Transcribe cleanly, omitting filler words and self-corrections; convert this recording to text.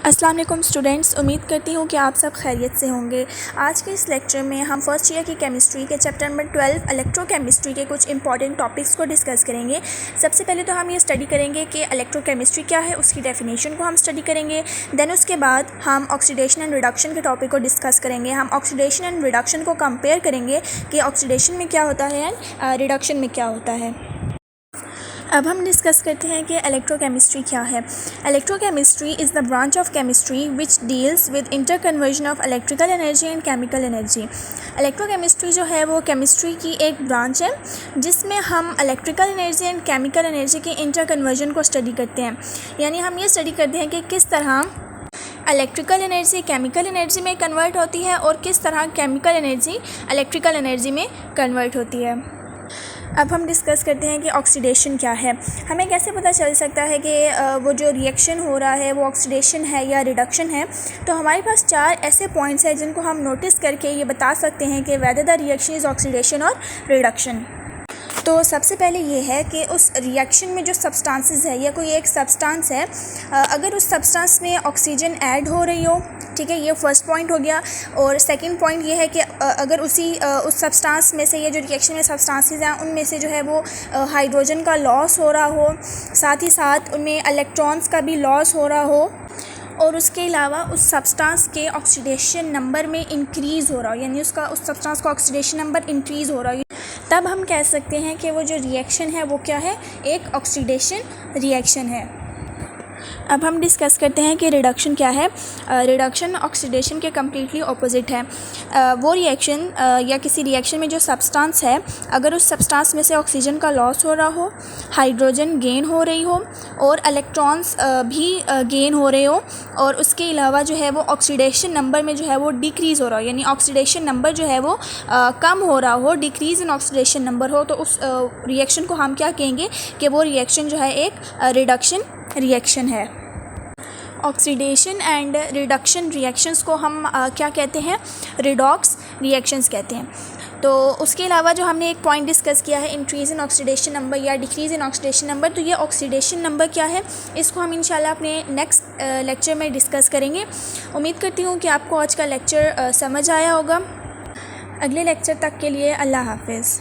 अस्सलाम वालेकुम स्टूडेंट्स, उम्मीद करती हूँ कि आप सब खैरियत से होंगे। आज के इस लेक्चर में हम फर्स्ट ईयर की केमिस्ट्री के चैप्टर नंबर 12 इलेक्ट्रोकेमिस्ट्री के कुछ इंपॉर्टेंट टॉपिक्स को डिस्कस करेंगे। सबसे पहले तो हम ये स्टडी करेंगे कि इलेक्ट्रोकेमिस्ट्री क्या है, उसकी डेफिनेशन को हम स्टडी करेंगे। देन उसके बाद हम ऑक्सीडेशन एंड रिडक्शन के टॉपिक को डिस्कस करेंगे। हम ऑक्सीडेशन एंड रिडक्शन को कंपेयर करेंगे कि ऑक्सीडेशन में क्या होता है एंड रिडक्शन में क्या होता है। अब हम डिस्कस करते हैं कि इलेक्ट्रोकेमिस्ट्री क्या है। Electrochemistry is the branch of chemistry which deals with interconversion of electrical energy and chemical energy. Electrochemistry जो है वो केमिस्ट्री की एक ब्रांच है जिसमें हम electrical energy and chemical energy के इंटरकन्वर्जन को स्टडी करते हैं। यानी हम ये स्टडी करते हैं कि किस तरह इलेक्ट्रिकल एनर्जी केमिकल एनर्जी में कन्वर्ट होती है और किस तरह केमिकल एनर्जी इलेक्ट्रिकल एनर्जी में कन्वर्ट होती है। अब हम डिस्कस करते हैं कि ऑक्सीडेशन क्या है। हमें कैसे पता चल सकता है कि वो जो रिएक्शन हो रहा है वो ऑक्सीडेशन है या रिडक्शन है। तो हमारे पास 4 ऐसे पॉइंट्स हैं जिनको हम नोटिस करके ये बता सकते हैं कि whether the reaction is oxidation और रिडक्शन। तो सबसे पहले ये है कि उस रिएक्शन में जो सब्सटेंसेस है या कोई एक सब्सटेंस है, अगर उस सब्सटेंस में ऑक्सीजन ऐड हो रही हो, ठीक है, ये फर्स्ट पॉइंट हो गया। और सेकंड पॉइंट ये है कि अगर उस सब्सटेंस में से ये जो रिएक्शन में सब्सटेंसेस हैं उनमें से जो है वो हाइड्रोजन का लॉस हो रहा हो, साथ ही साथ उनमें इलेक्ट्रॉन्स का भी लॉस हो रहा हो, और उसके अलावा उस सब्सटेंस के ऑक्सीडेशन नंबर में इंक्रीज़ हो रहा हो, यानी उस सब्सटेंस का ऑक्सीडेशन नंबर इंक्रीज़ हो रहा हो, तब हम कह सकते हैं कि वो जो रिएक्शन है वो क्या है, एक ऑक्सीडेशन रिएक्शन है। अब हम डिस्कस करते हैं कि रिडक्शन क्या है। रिडक्शन ऑक्सीडेशन के कम्प्लीटली ऑपोजिट है। वो रिएक्शन या किसी रिएक्शन में जो सब्सटेंस है, अगर उस सब्सटेंस में से ऑक्सीजन का लॉस हो रहा हो, हाइड्रोजन गेन हो रही हो और इलेक्ट्रॉन्स भी गेन हो रहे हो, और उसके अलावा जो है वो ऑक्सीडेशन नंबर में जो है वो डिक्रीज़ हो रहा हो, यानी ऑक्सीडेशन नंबर जो है वो कम हो रहा हो, डिक्रीज़ इन ऑक्सीडेशन नंबर हो, तो उस रिएक्शन को हम क्या कहेंगे कि वो रिएक्शन जो है एक रिडक्शन रिएक्शन है। ऑक्सीडेशन एंड रिडक्शन रिएक्शंस को हम क्या कहते हैं, रिडॉक्स रिएक्शंस कहते हैं। तो उसके अलावा जो हमने एक पॉइंट डिस्कस किया है, इंक्रीज़ इन ऑक्सीडेशन नंबर या डिक्रीज़ इन ऑक्सीडेशन नंबर, तो ये ऑक्सीडेशन नंबर क्या है इसको हम इंशाल्लाह अपने नेक्स्ट लेक्चर में डिस्कस करेंगे। उम्मीद करती हूँ कि आपको आज का लेक्चर समझ आया होगा। अगले लेक्चर तक के लिए अल्लाह हाफ़िज़।